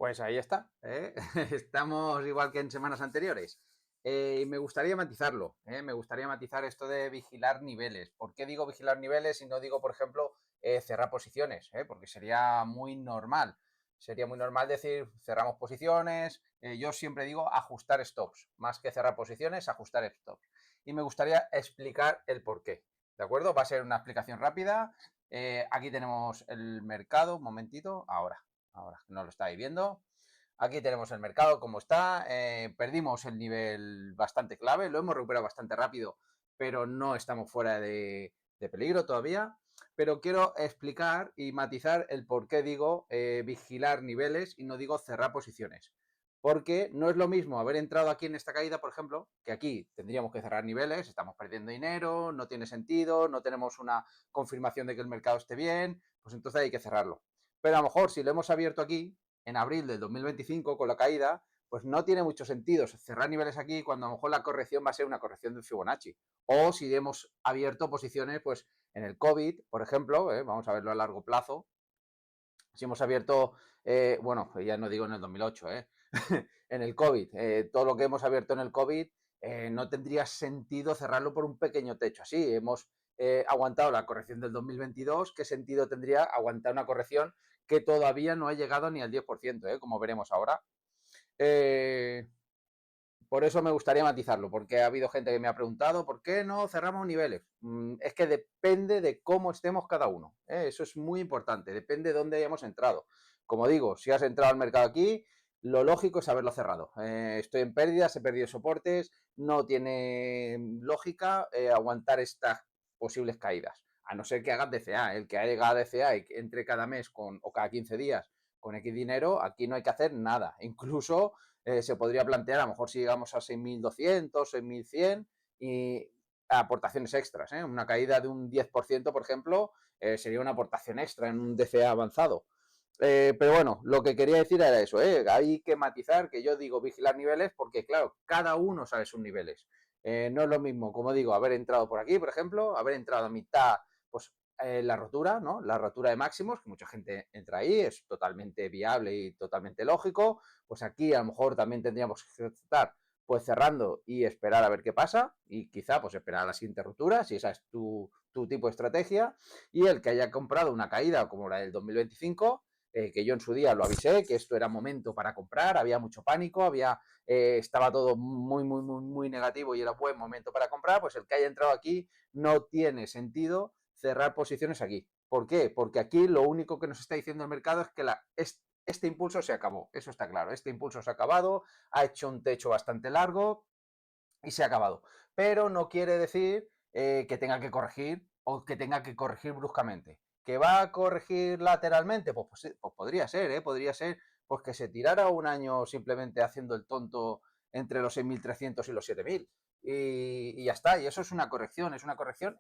Pues ahí está, ¿eh? Estamos igual que en semanas anteriores. Y me gustaría matizarlo, ¿eh? Me gustaría matizar esto de vigilar niveles. ¿Por qué digo vigilar niveles y no digo, por ejemplo, cerrar posiciones? Porque sería muy normal. Sería muy normal decir cerramos posiciones. Yo siempre digo ajustar stops. Más que cerrar posiciones, ajustar stops. Y me gustaría explicar el por qué. ¿De acuerdo? Va a ser una explicación rápida. Aquí tenemos el mercado. Un momentito. Ahora no lo estáis viendo. Aquí tenemos el mercado como está. Perdimos el nivel bastante clave, lo hemos recuperado bastante rápido, pero no estamos fuera de peligro todavía. Pero quiero explicar y matizar el por qué digo vigilar niveles y no digo cerrar posiciones. Porque no es lo mismo haber entrado aquí en esta caída, por ejemplo, que aquí tendríamos que cerrar niveles, estamos perdiendo dinero, no tiene sentido, no tenemos una confirmación de que el mercado esté bien, pues entonces hay que cerrarlo. Pero a lo mejor si lo hemos abierto aquí, en abril del 2025, con la caída, pues no tiene mucho sentido cerrar niveles aquí cuando a lo mejor la corrección va a ser una corrección de Fibonacci. O si hemos abierto posiciones, pues en el COVID, por ejemplo, vamos a verlo a largo plazo, si hemos abierto, bueno, ya no digo en el 2008, en el COVID, todo lo que hemos abierto en el COVID, no tendría sentido cerrarlo por un pequeño techo así. Hemos aguantado la corrección del 2022, ¿qué sentido tendría aguantar una corrección que todavía no ha llegado ni al 10%, como veremos ahora? Eh, por eso me gustaría matizarlo, porque ha habido gente que me ha preguntado ¿por qué no cerramos niveles? Es que depende de cómo estemos cada uno. Eso es muy importante, depende de dónde hayamos entrado. Como digo, si has entrado al mercado aquí, lo lógico es haberlo cerrado. Estoy en pérdidas, he perdido soportes, no tiene lógica aguantar estas posibles caídas. A no ser que hagas DCA. El que haga DCA y entre cada mes o cada 15 días con X dinero, aquí no hay que hacer nada. Incluso se podría plantear, a lo mejor si llegamos a 6.200, 6.100 y aportaciones extras. Una caída de un 10%, por ejemplo, sería una aportación extra en un DCA avanzado. Pero bueno, lo que quería decir era eso, hay que matizar que yo digo vigilar niveles porque, claro, cada uno sabe sus niveles. No es lo mismo, como digo, haber entrado por aquí, por ejemplo, haber entrado a mitad, pues la rotura, ¿no? La rotura de máximos, que mucha gente entra ahí, es totalmente viable y totalmente lógico. Pues aquí a lo mejor también tendríamos que estar pues cerrando y esperar a ver qué pasa y quizá pues esperar a la siguiente ruptura, si esa es tu tipo de estrategia. Y el que haya comprado una caída como la del 2025, que yo en su día lo avisé, que esto era momento para comprar, había mucho pánico, estaba todo muy negativo y era buen momento para comprar, pues el que haya entrado aquí no tiene sentido cerrar posiciones aquí. ¿Por qué? Porque aquí lo único que nos está diciendo el mercado es que este impulso se acabó, eso está claro, este impulso se ha acabado, ha hecho un techo bastante largo y se ha acabado. Pero no quiere decir que tenga que corregir o que tenga que corregir bruscamente. ¿Que va a corregir lateralmente? Pues podría ser, podría ser pues que se tirara un año simplemente haciendo el tonto entre los 6.300 y los 7.000. Y ya está, y eso es una corrección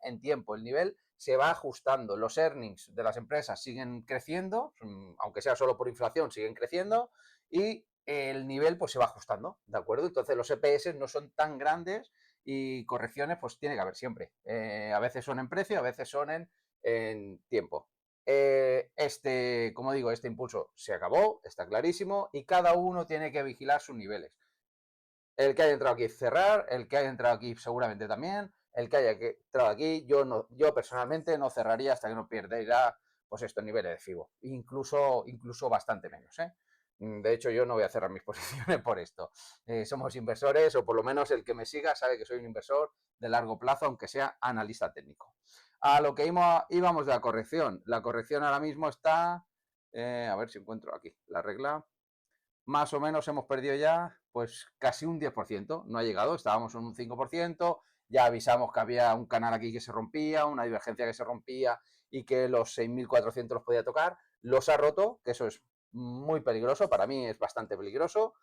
en tiempo. El nivel se va ajustando, los earnings de las empresas siguen creciendo, aunque sea solo por inflación, siguen creciendo, y el nivel pues se va ajustando, ¿de acuerdo? Entonces los EPS no son tan grandes y correcciones pues tiene que haber siempre. A veces son en precio, a veces son en tiempo. Como digo, este impulso se acabó, está clarísimo, y cada uno tiene que vigilar sus niveles. El que haya entrado aquí cerrar, el que haya entrado aquí seguramente también, el que haya entrado aquí, yo personalmente no cerraría hasta que no perdiera pues estos niveles de FIBO, incluso bastante menos. De hecho, yo no voy a cerrar mis posiciones por esto. Somos inversores, o por lo menos el que me siga sabe que soy un inversor de largo plazo, aunque sea analista técnico. A lo que íbamos de la corrección. La corrección ahora mismo está, a ver si encuentro aquí la regla, más o menos hemos perdido ya pues casi un 10%, no ha llegado, estábamos en un 5%, ya avisamos que había un canal aquí que se rompía, una divergencia que se rompía y que los 6.400 los podía tocar, los ha roto, que eso es muy peligroso, para mí es bastante peligroso,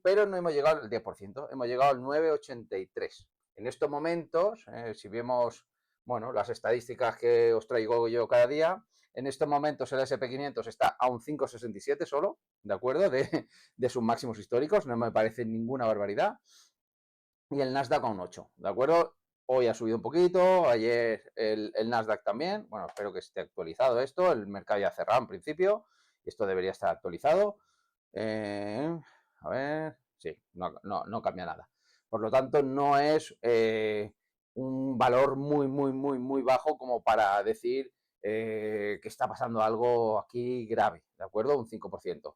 pero no hemos llegado al 10%, hemos llegado al 9,83. En estos momentos, si vemos bueno, las estadísticas que os traigo yo cada día, en estos momentos el SP500 está a un 5,67 solo, ¿de acuerdo? De sus máximos históricos, no me parece ninguna barbaridad. Y el Nasdaq a un 8, ¿de acuerdo? Hoy ha subido un poquito, ayer el Nasdaq también, bueno, espero que esté actualizado esto, el mercado ya ha cerrado en principio, esto debería estar actualizado. A ver, sí, no cambia nada. Por lo tanto, no es un valor muy bajo como para decir que está pasando algo aquí grave, ¿de acuerdo? Un 5%.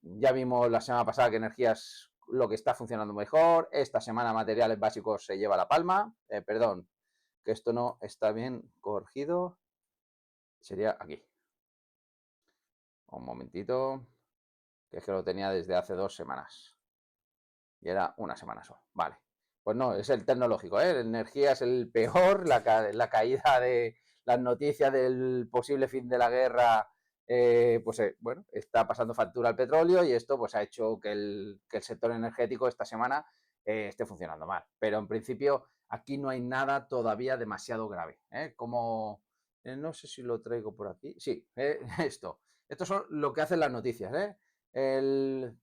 Ya vimos la semana pasada que energías lo que está funcionando mejor. Esta semana materiales básicos se lleva la palma. Perdón, que esto no está bien corregido. Sería aquí. Un momentito, que es que lo tenía desde hace 2 semanas. Y era una semana solo. Vale. Pues no, es el tecnológico, ¿eh? La energía es el peor, la caída de las noticias del posible fin de la guerra, bueno, está pasando factura al petróleo y esto pues ha hecho que el sector energético esta semana esté funcionando mal. Pero en principio aquí no hay nada todavía demasiado grave, ¿eh? Como, no sé si lo traigo por aquí. Sí, esto. Esto son lo que hacen las noticias, ¿eh? El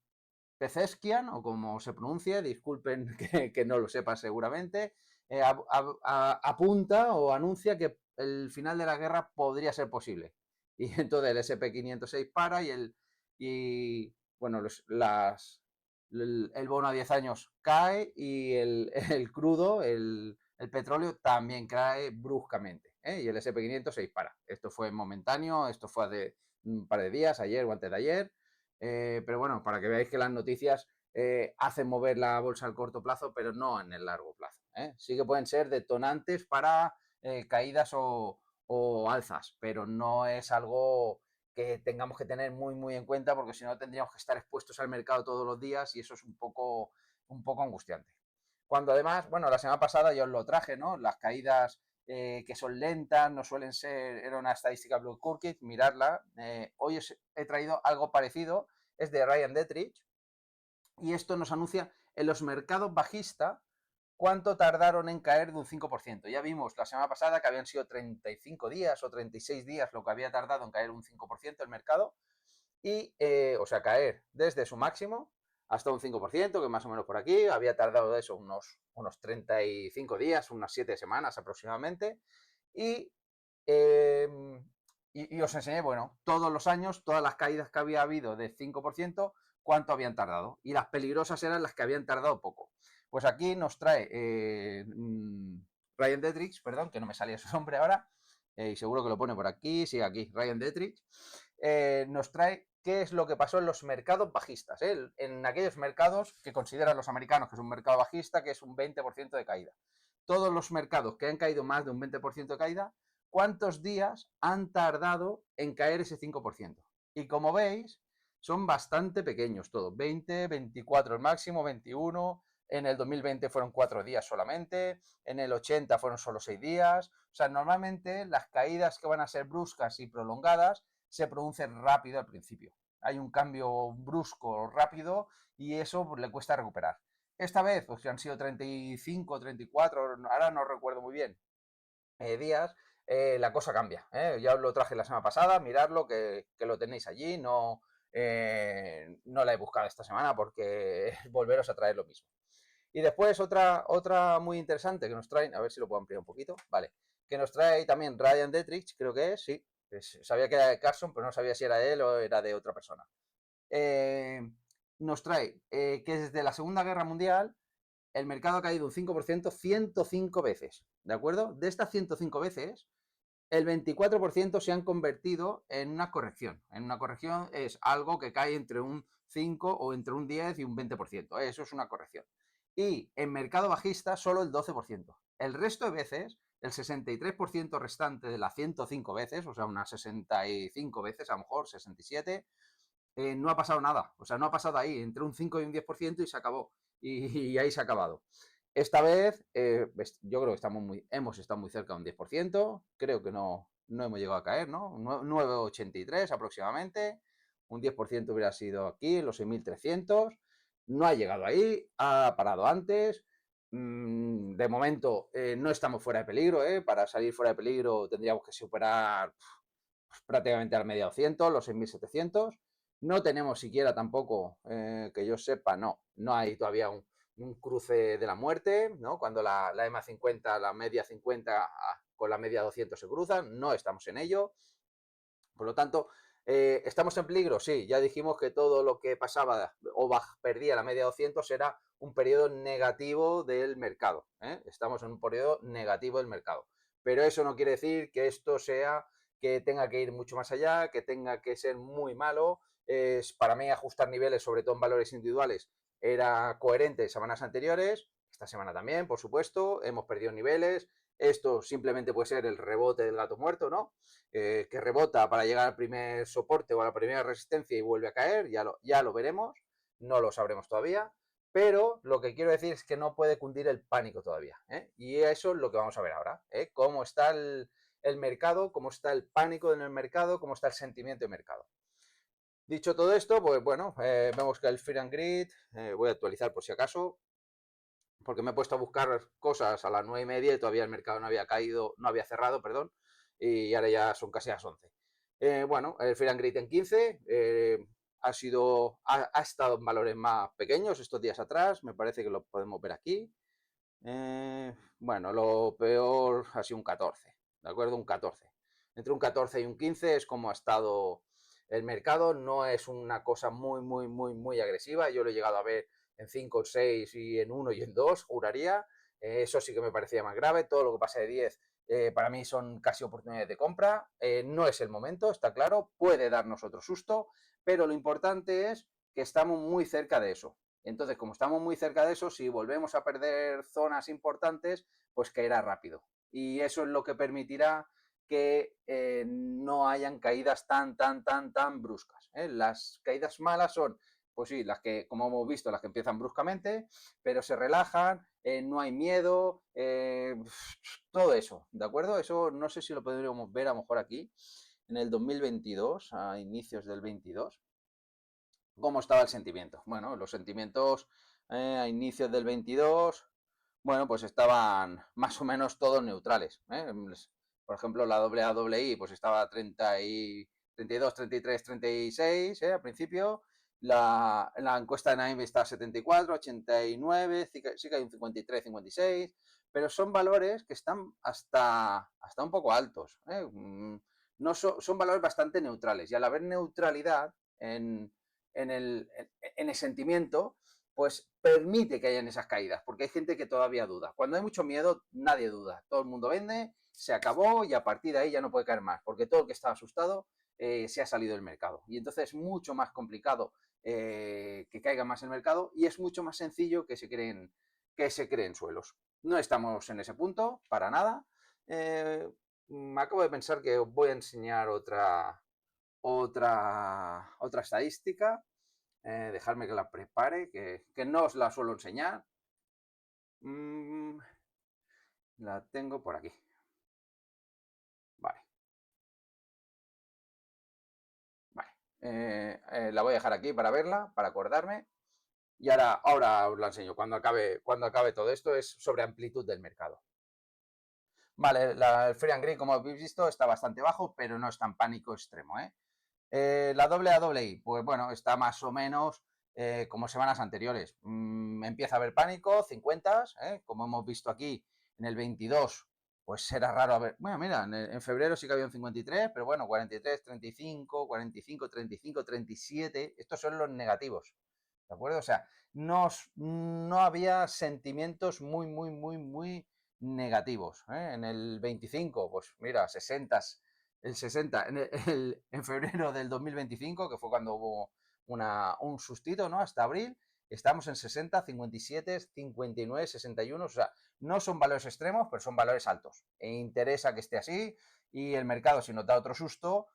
Pezeskian, o como se pronuncie, disculpen que no lo sepa seguramente, apunta o anuncia que el final de la guerra podría ser posible. Y entonces el SP506 para y bueno, el bono a 10 años cae y el crudo, el petróleo, también cae bruscamente. Y el SP506 para. Esto fue momentáneo, esto fue hace un par de días, ayer o antes de ayer. Pero bueno, para que veáis que las noticias hacen mover la bolsa al corto plazo, pero no en el largo plazo. Sí que pueden ser detonantes para caídas o alzas, pero no es algo que tengamos que tener muy en cuenta, porque si no tendríamos que estar expuestos al mercado todos los días y eso es un poco angustiante. Cuando además, bueno, la semana pasada yo os lo traje, ¿no? Las caídas que son lentas, no suelen ser, era una estadística Blue Kurkit, miradla. Hoy os he traído algo parecido, es de Ryan Detrich, y esto nos anuncia en los mercados bajistas cuánto tardaron en caer de un 5%. Ya vimos la semana pasada que habían sido 35 días o 36 días lo que había tardado en caer un 5% el mercado, y, o sea, caer desde su máximo hasta un 5%, que más o menos por aquí, había tardado eso unos 35 días, unas 7 semanas aproximadamente, y, eh, y os enseñé, bueno, todos los años, todas las caídas que había habido de 5%, cuánto habían tardado, y las peligrosas eran las que habían tardado poco. Pues aquí nos trae Ryan Detrich, perdón, que no me salía su nombre ahora, y seguro que lo pone por aquí, sigue aquí, Ryan Detrich, nos trae qué es lo que pasó en los mercados bajistas, en aquellos mercados que consideran los americanos que es un mercado bajista, que es un 20% de caída. Todos los mercados que han caído más de un 20% de caída, ¿cuántos días han tardado en caer ese 5%? Y como veis, son bastante pequeños todos, 20, 24 el máximo, 21, en el 2020 fueron 4 días solamente, en el 80 fueron solo 6 días, o sea, normalmente las caídas que van a ser bruscas y prolongadas se producen rápido al principio. Hay un cambio brusco rápido y eso pues, le cuesta recuperar. Esta vez, pues han sido 35, 34, ahora no recuerdo muy bien, días, la cosa cambia. Ya os lo traje la semana pasada, miradlo, que lo tenéis allí, no la he buscado esta semana porque volveros a traer lo mismo. Y después otra muy interesante que nos traen, a ver si lo puedo ampliar un poquito, vale, que nos trae también Ryan Detrich, creo que es, sí, sabía que era de Carson, pero no sabía si era de él o era de otra persona. Nos trae que desde la Segunda Guerra Mundial el mercado ha caído un 5% 105 veces, ¿de acuerdo? De estas 105 veces, el 24% se han convertido en una corrección. En una corrección es algo que cae entre un 5 o entre un 10 y un 20%. Eso es una corrección. Y en mercado bajista solo el 12%. El resto de veces, el 63% restante de las 105 veces, o sea, unas 65 veces, a lo mejor 67, no ha pasado nada. O sea, no ha pasado ahí, entre un 5 y un 10% y se acabó. Y ahí se ha acabado. Esta vez, yo creo que hemos estado muy cerca de un 10%, creo que no hemos llegado a caer, ¿no? 9,83 aproximadamente, un 10% hubiera sido aquí, los 6.300, no ha llegado ahí, ha parado antes, de momento no estamos fuera de peligro, para salir fuera de peligro tendríamos que superar prácticamente al media 200, los 6.700, no tenemos siquiera tampoco, que yo sepa, no hay todavía un cruce de la muerte, ¿no? Cuando la EMA 50, la media 50 con la media 200 se cruzan, no estamos en ello. Por lo tanto, ¿Estamos en peligro? Sí, ya dijimos que todo lo que pasaba o perdía la media 200 era un periodo negativo del mercado. Estamos en un periodo negativo del mercado. Pero eso no quiere decir que esto sea que tenga que ir mucho más allá, que tenga que ser muy malo. Para mí ajustar niveles, sobre todo en valores individuales, era coherente en semanas anteriores. Esta semana también, por supuesto, hemos perdido niveles. Esto simplemente puede ser el rebote del gato muerto, ¿no? Que rebota para llegar al primer soporte o a la primera resistencia y vuelve a caer, ya lo veremos, no lo sabremos todavía, pero lo que quiero decir es que no puede cundir el pánico todavía, ¿eh? Y eso es lo que vamos a ver ahora, ¿eh? Cómo está el mercado, cómo está el pánico en el mercado, cómo está el sentimiento de mercado. Dicho todo esto, pues bueno, vemos que el Fear and Greed, voy a actualizar por si acaso, porque me he puesto a buscar cosas a las 9:30 y todavía el mercado no había caído, no había cerrado, perdón, y ahora ya son casi las 11. Bueno, el Fear and Greed en 15 ha estado en valores más pequeños estos días atrás, me parece que lo podemos ver aquí. Bueno, lo peor ha sido un 14, ¿de acuerdo? Un 14. Entre un 14 y un 15 es como ha estado el mercado, no es una cosa muy agresiva, yo lo he llegado a ver en 5, 6 y en 1 y en 2, juraría. Eso sí que me parecía más grave, todo lo que pasa de 10 para mí son casi oportunidades de compra, no es el momento, está claro, puede darnos otro susto, pero lo importante es que estamos muy cerca de eso. Entonces, como estamos muy cerca de eso, si volvemos a perder zonas importantes, pues caerá rápido. Y eso es lo que permitirá que no hayan caídas tan bruscas. Las caídas malas son, pues sí, las que, como hemos visto, las que empiezan bruscamente, pero se relajan, no hay miedo, todo eso, ¿de acuerdo? Eso no sé si lo podríamos ver a lo mejor aquí, en el 2022, a inicios del 22. ¿Cómo estaba el sentimiento? Bueno, los sentimientos a inicios del 22, bueno, pues estaban más o menos todos neutrales. Por ejemplo, la WWE pues estaba 32, 33, 36 al principio. La encuesta de Naim está a 74, 89, sí que hay un 53, 56, pero son valores que están hasta un poco altos. No son valores bastante neutrales y al haber neutralidad en el sentimiento, pues permite que hayan esas caídas, porque hay gente que todavía duda. Cuando hay mucho miedo, nadie duda. Todo el mundo vende, se acabó y a partir de ahí ya no puede caer más, porque todo el que estaba asustado se ha salido del mercado. Y entonces es mucho más complicado que caiga más el mercado y es mucho más sencillo que se creen suelos. No estamos en ese punto, para nada. Me acabo de pensar que os voy a enseñar otra estadística. Dejadme que la prepare, que no os la suelo enseñar. La tengo por aquí. Vale. Vale. La voy a dejar aquí para verla, para acordarme. Y ahora os la enseño. Cuando acabe todo esto es sobre amplitud del mercado. Vale, el Free and Green, como habéis visto, está bastante bajo, pero no está en pánico extremo. La WWE, pues bueno, está más o menos como semanas anteriores. Empieza a haber pánico, 50, como hemos visto aquí en el 22, pues era raro haber. Bueno, mira, en febrero sí que había un 53, pero bueno, 43, 35, 45, 35, 37, estos son los negativos, ¿de acuerdo? O sea, no había sentimientos muy negativos. En el 25, pues mira, 60, el 60 en febrero del 2025, que fue cuando hubo un sustito, ¿no? Hasta abril, estamos en 60, 57, 59, 61, o sea, no son valores extremos, pero son valores altos. E interesa que esté así y el mercado, si nos da otro susto,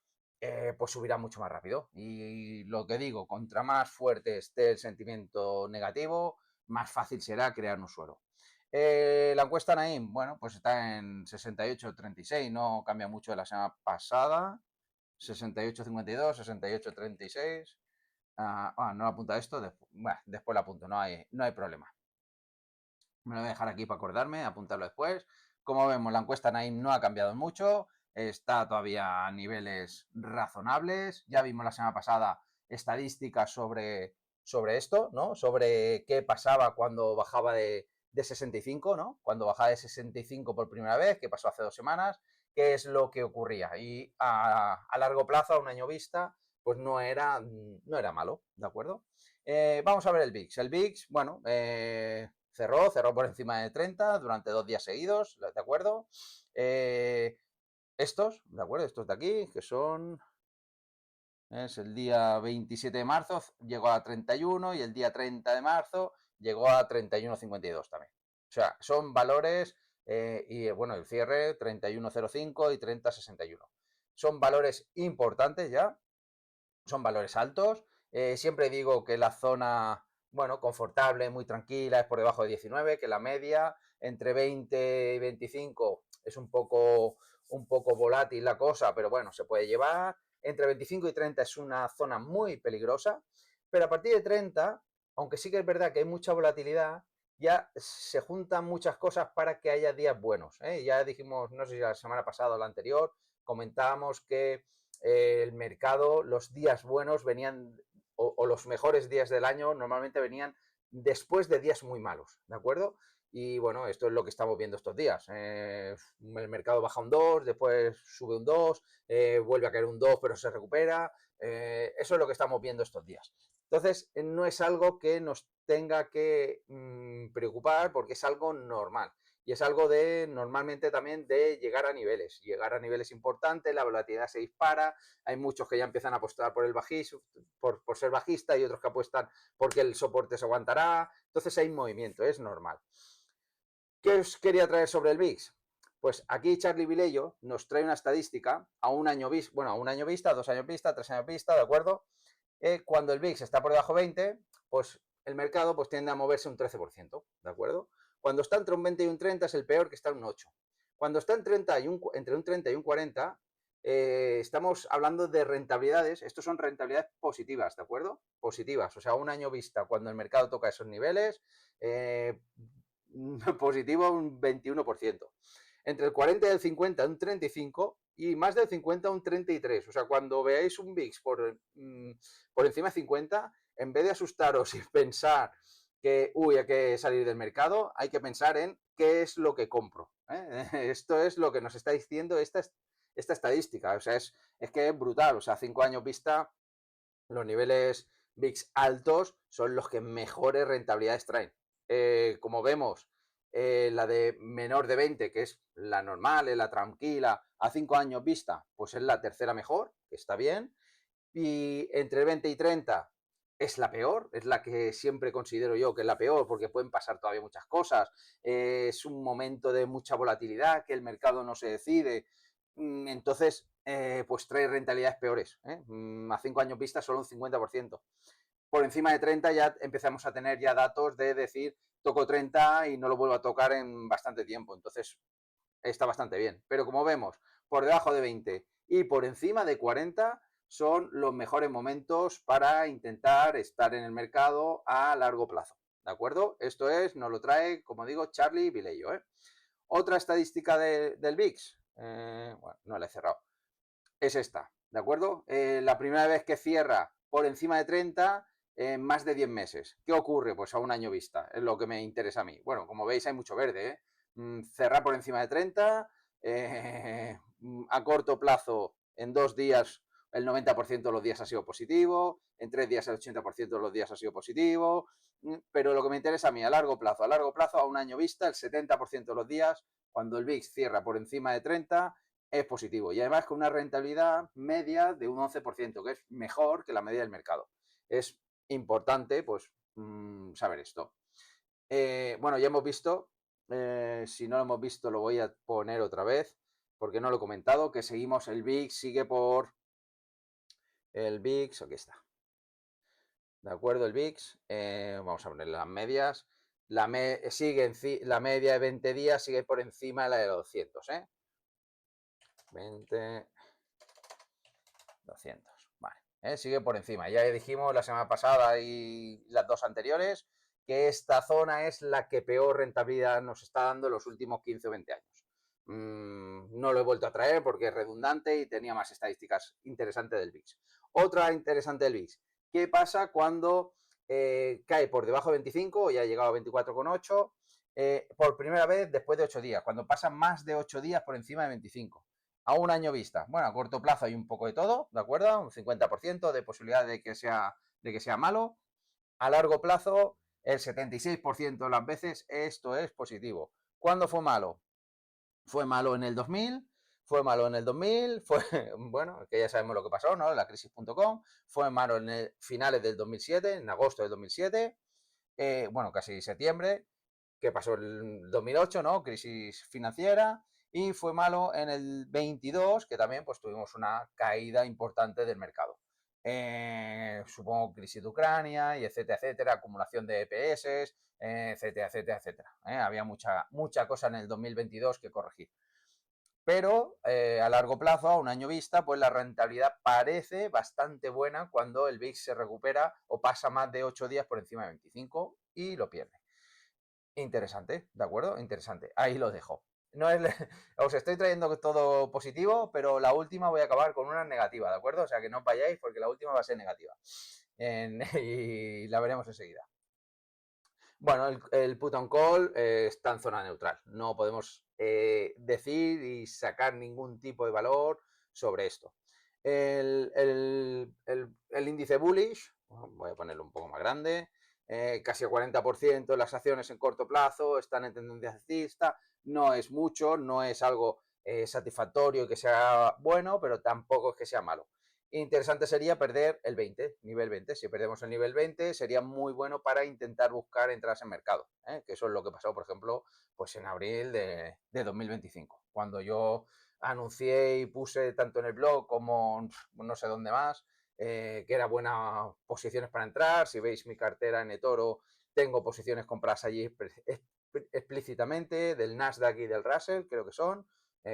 pues subirá mucho más rápido. Y lo que digo, contra más fuerte esté el sentimiento negativo, más fácil será crear un suelo. La encuesta Naim, bueno, pues está en 68-36, no cambia mucho de la semana pasada. 68-52, 68-36. No apunta esto, después lo apunto, no hay problema. Me lo voy a dejar aquí para acordarme, apuntarlo después. Como vemos, la encuesta Naim no ha cambiado mucho, está todavía a niveles razonables. Ya vimos la semana pasada estadísticas sobre esto, ¿no? Sobre qué pasaba cuando bajaba de 65, ¿no? Cuando bajaba de 65 por primera vez, que pasó hace 2 semanas, qué es lo que ocurría. Y a largo plazo, a un año vista, pues no era malo, ¿de acuerdo? Vamos a ver el VIX. El VIX, bueno, cerró por encima de 30 durante 2 días seguidos, ¿de acuerdo? Estos, ¿de acuerdo? Estos de aquí, que son... Es el día 27 de marzo, llegó a 31 y el día 30 de marzo llegó a 31,52 también. O sea, son valores, y bueno, el cierre 31,05 y 30,61. Son valores importantes ya, son valores altos. Siempre digo que la zona, bueno, confortable, muy tranquila, es por debajo de 19, que la media entre 20 y 25 es un poco volátil la cosa, pero bueno, se puede llevar. Entre 25 y 30 es una zona muy peligrosa, pero a partir de 30, aunque sí que es verdad que hay mucha volatilidad, ya se juntan muchas cosas para que haya días buenos. Ya dijimos, no sé si la semana pasada o la anterior, comentábamos que el mercado, los días buenos venían, o los mejores días del año normalmente venían después de días muy malos, ¿de acuerdo? Y bueno, esto es lo que estamos viendo estos días. El mercado baja un 2, después sube un 2, vuelve a caer un 2, pero se recupera. Eso es lo que estamos viendo estos días. Entonces, no es algo que nos tenga que preocupar porque es algo normal. Y es algo de, normalmente también, de llegar a niveles. Llegar a niveles importantes, la volatilidad se dispara, hay muchos que ya empiezan a apostar por el bajismo, por ser bajista, y otros que apuestan porque el soporte se aguantará. Entonces hay movimiento, es normal. ¿Qué os quería traer sobre el VIX? Pues aquí Charlie Vilello nos trae una estadística a un año vista, bueno, a un año vista, 2 años vista, 3 años vista, ¿de acuerdo? Cuando el VIX está por debajo de 20, pues el mercado pues tiende a moverse un 13%, ¿de acuerdo? Cuando está entre un 20 y un 30 es el peor, que está en un 8. Cuando está en 30 y entre un 30 y un 40, estamos hablando de rentabilidades. Estos son rentabilidades positivas, ¿de acuerdo? Positivas, o sea, un año vista, cuando el mercado toca esos niveles, positivo un 21%. Entre el 40 y el 50, un 35%, y más del 50, un 33%. O sea, cuando veáis un VIX por encima de 50, en vez de asustaros y pensar que, uy, hay que salir del mercado, hay que pensar en qué es lo que compro. Esto es lo que nos está diciendo esta estadística. O sea, es que es brutal. O sea, 5 años vista, los niveles VIX altos son los que mejores rentabilidades traen. Como vemos, la de menor de 20, que es la normal, la tranquila, a 5 años vista, pues es la tercera mejor, que está bien. Y entre 20 y 30 es la peor, es la que siempre considero yo que es la peor, porque pueden pasar todavía muchas cosas. Es un momento de mucha volatilidad, que el mercado no se decide. Entonces, pues trae rentabilidades peores. A 5 años vista solo un 50%. Por encima de 30 ya empezamos a tener ya datos de decir, toco 30 y no lo vuelvo a tocar en bastante tiempo. Entonces, está bastante bien. Pero como vemos, por debajo de 20 y por encima de 40 son los mejores momentos para intentar estar en el mercado a largo plazo. ¿De acuerdo? Esto es, nos lo trae, como digo, Charlie Vilello. Otra estadística del VIX, bueno, no la he cerrado, es esta, ¿de acuerdo? La primera vez que cierra por encima de 30 en más de 10 meses. ¿Qué ocurre? Pues a un año vista, es lo que me interesa a mí. Bueno, como veis hay mucho verde, cerrar por encima de 30, a corto plazo, en 2 días, el 90% de los días ha sido positivo, en 3 días el 80% de los días ha sido positivo, pero lo que me interesa a mí, a largo plazo, a un año vista, el 70% de los días, cuando el VIX cierra por encima de 30, es positivo. Y además con una rentabilidad media de un 11%, que es mejor que la media del mercado. Es importante, pues, saber esto. Bueno, ya hemos visto, si no lo hemos visto lo voy a poner otra vez, porque no lo he comentado, que seguimos, el VIX sigue por... El VIX, aquí está. ¿De acuerdo? El VIX, vamos a poner las medias. La media de 20 días sigue por encima de la de 200, 20, 200, vale. Sigue por encima. Ya dijimos la semana pasada y las dos anteriores que esta zona es la que peor rentabilidad nos está dando en los últimos 15 o 20 años. No lo he vuelto a traer porque es redundante y tenía más estadísticas interesantes del VIX. Otra interesante del VIX. ¿Qué pasa cuando cae por debajo de 25, ya ha llegado a 24,8, por primera vez después de 8 días, cuando pasa más de 8 días por encima de 25? A un año vista. Bueno, a corto plazo hay un poco de todo, ¿de acuerdo? Un 50% de posibilidad de que sea malo. A largo plazo, el 76% de las veces esto es positivo. ¿Cuándo fue malo? Fue malo en el 2000, fue malo en el 2000, fue, bueno, que ya sabemos lo que pasó, ¿no? La crisis.com, fue malo en el finales del 2007, en agosto del 2007, bueno, casi septiembre, que pasó el 2008, ¿no? Crisis financiera, y fue malo en el 22, que también pues tuvimos una caída importante del mercado. Supongo crisis de Ucrania y etcétera, etcétera, acumulación de EPS, etcétera, etcétera, etcétera. Había mucha cosa en el 2022 que corregir. Pero a largo plazo, a un año vista, pues la rentabilidad parece bastante buena cuando el VIX se recupera o pasa más de 8 días por encima de 25 y lo pierde. Interesante, ¿de acuerdo? Interesante. Ahí lo dejo. No es, os estoy trayendo todo positivo, pero la última voy a acabar con una negativa, ¿de acuerdo? O sea que no vayáis porque la última va a ser negativa. Y la veremos enseguida. Bueno, el put on call está en zona neutral. No podemos decir y sacar ningún tipo de valor sobre esto. El índice bullish, voy a ponerlo un poco más grande, casi el 40% de las acciones en corto plazo están en tendencia alcista. No es mucho, no es algo satisfactorio que sea bueno, pero tampoco es que sea malo. Interesante sería perder el 20, nivel 20. Si perdemos el nivel 20, sería muy bueno para intentar buscar entradas en mercado, que eso es lo que pasó, por ejemplo, pues en abril de 2025, cuando yo anuncié y puse tanto en el blog como no sé dónde más, que era buenas posiciones para entrar. Si veis mi cartera en eToro, tengo posiciones compradas allí explícitamente, del Nasdaq y del Russell, creo que son.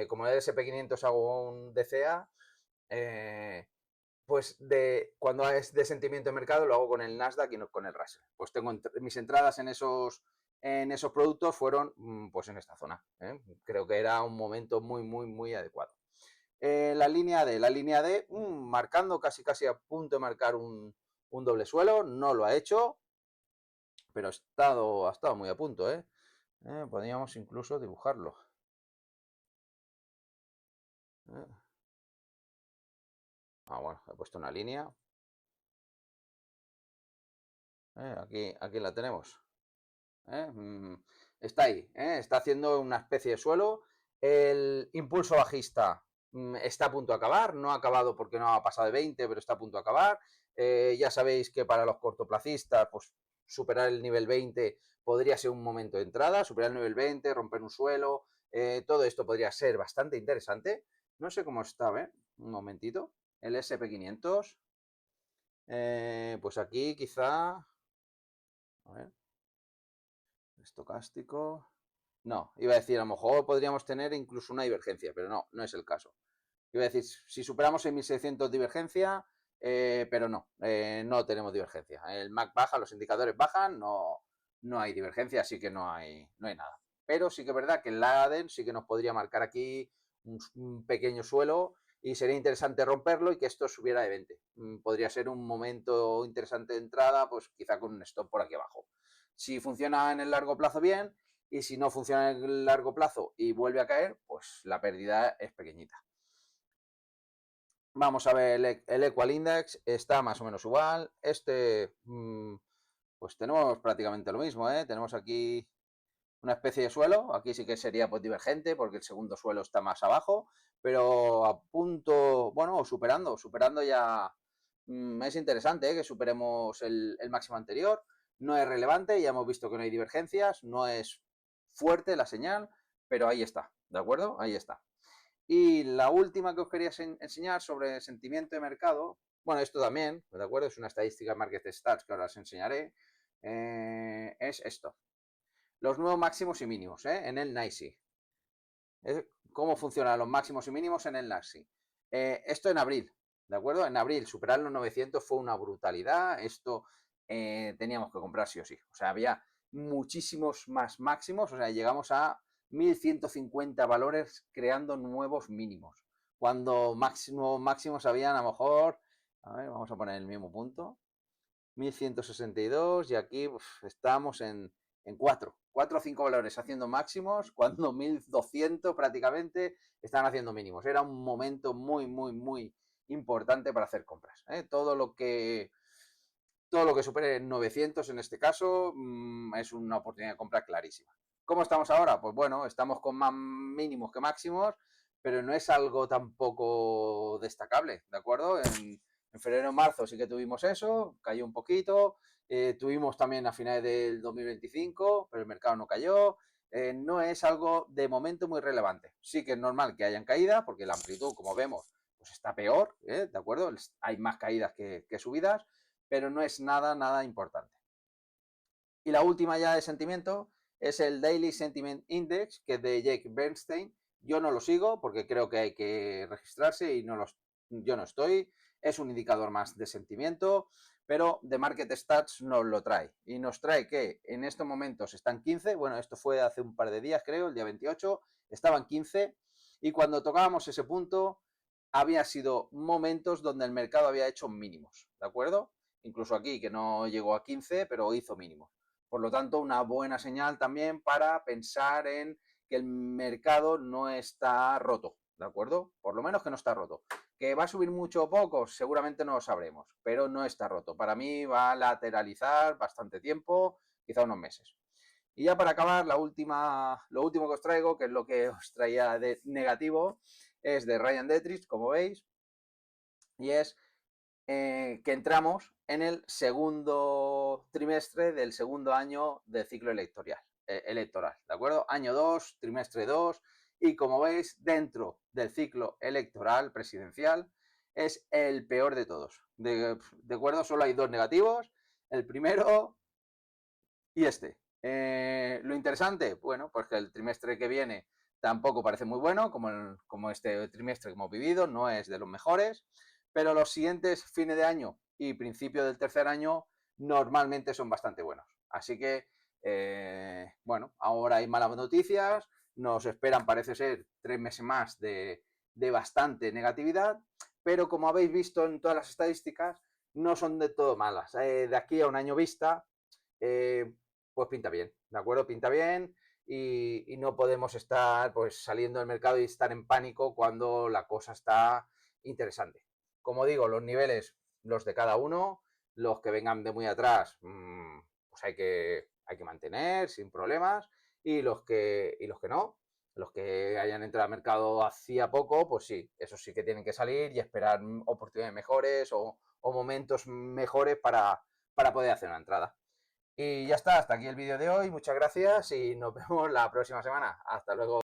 Como en el SP500 hago un DCA, pues cuando es de sentimiento de mercado lo hago con el Nasdaq y no con el Russell. Pues tengo mis entradas en esos productos fueron pues en esta zona. Creo que era un momento muy adecuado. La línea D, marcando casi a punto de marcar un doble suelo, no lo ha hecho, pero ha estado muy a punto. Podríamos incluso dibujarlo. Bueno, he puesto una línea. Aquí la tenemos. Está ahí, está haciendo una especie de suelo. El impulso bajista está a punto de acabar, no ha acabado porque no ha pasado de 20, pero está a punto de acabar. Ya sabéis que para los cortoplacistas, pues superar el nivel 20 podría ser un momento de entrada, superar el nivel 20, romper un suelo, todo esto podría ser bastante interesante. No sé cómo está, un momentito. El SP500, pues aquí quizá, a ver, estocástico. No, iba a decir, a lo mejor podríamos tener incluso una divergencia, pero no es el caso. Iba a decir, si superamos en 1600 divergencia, pero no tenemos divergencia. El MAC baja, los indicadores bajan, no hay divergencia, así que no hay nada. Pero sí que es verdad que el Laden sí que nos podría marcar aquí un pequeño suelo y sería interesante romperlo y que esto subiera de 20. Podría ser un momento interesante de entrada, pues quizá con un stop por aquí abajo. Si funciona en el largo plazo, bien, y si no funciona en el largo plazo y vuelve a caer, pues la pérdida es pequeñita. Vamos a ver, el Equal Index está más o menos igual. Pues tenemos prácticamente lo mismo, Tenemos aquí una especie de suelo. Aquí sí que sería pues divergente porque el segundo suelo está más abajo, pero a punto, bueno, superando ya. Es interesante que superemos el máximo anterior. No es relevante, ya hemos visto que no hay divergencias, no es fuerte la señal, pero ahí está, ¿de acuerdo? Ahí está. Y la última que os quería enseñar sobre sentimiento de mercado, bueno, esto también, ¿de acuerdo? Es una estadística Market Stats que ahora os enseñaré, es esto. Los nuevos máximos y mínimos, en el NYSE. ¿Cómo funcionan los máximos y mínimos en el NYSE? Esto en abril, ¿de acuerdo? En abril superar los 900 fue una brutalidad, esto teníamos que comprar sí o sí. O sea, había muchísimos más máximos, o sea, llegamos a 1150 valores creando nuevos mínimos. Cuando máximos habían a lo mejor, a ver, vamos a poner el mismo punto, 1162 y aquí estamos en en 4 o 5 valores haciendo máximos, cuando 1200 prácticamente están haciendo mínimos. Era un momento muy, muy, muy importante para hacer compras. Todo lo que supere 900 en este caso es una oportunidad de compra clarísima. ¿Cómo estamos ahora? Pues bueno, estamos con más mínimos que máximos, pero no es algo tampoco destacable, ¿de acuerdo? En febrero, marzo sí que tuvimos eso, cayó un poquito, tuvimos también a finales del 2025, pero el mercado no cayó. No es algo de momento muy relevante. Sí que es normal que hayan caídas, porque la amplitud, como vemos, pues está peor, ¿de acuerdo? Hay más caídas que subidas, pero no es nada, nada importante. Y la última ya de sentimiento es el Daily Sentiment Index, que es de Jake Bernstein. Yo no lo sigo porque creo que hay que registrarse y yo no estoy. Es un indicador más de sentimiento, pero de Market Stats nos lo trae. Y nos trae que en estos momentos están 15, bueno, esto fue hace un par de días creo, el día 28, estaban 15 y cuando tocábamos ese punto había sido momentos donde el mercado había hecho mínimos, ¿de acuerdo? Incluso aquí, que no llegó a 15, pero hizo mínimos. Por lo tanto, una buena señal también para pensar en que el mercado no está roto, ¿de acuerdo? Por lo menos que no está roto. ¿Que va a subir mucho o poco? Seguramente no lo sabremos, pero no está roto. Para mí va a lateralizar bastante tiempo, quizá unos meses. Y ya para acabar, lo último que os traigo, que es lo que os traía de negativo, es de Ryan Detrich, como veis, y es que entramos en el segundo trimestre del segundo año del ciclo electoral, ¿de acuerdo? Año 2, trimestre 2, y como veis, dentro del ciclo electoral presidencial es el peor de todos. De acuerdo, solo hay dos negativos, el primero y este. Lo interesante, bueno, pues que el trimestre que viene tampoco parece muy bueno, como este trimestre que hemos vivido, no es de los mejores, pero los siguientes fines de año y principio del tercer año normalmente son bastante buenos. Así que, bueno, ahora hay malas noticias, nos esperan, parece ser, 3 meses más de bastante negatividad, pero como habéis visto en todas las estadísticas, no son de todo malas. De aquí a un año vista, pues pinta bien, ¿de acuerdo? Pinta bien y no podemos estar pues saliendo del mercado y estar en pánico cuando la cosa está interesante. Como digo, los niveles, los de cada uno, los que vengan de muy atrás, pues hay que mantener sin problemas y los que no, los que hayan entrado al mercado hacía poco, pues sí, esos sí que tienen que salir y esperar oportunidades mejores o momentos mejores para poder hacer una entrada. Y ya está, hasta aquí el vídeo de hoy. Muchas gracias y nos vemos la próxima semana. Hasta luego.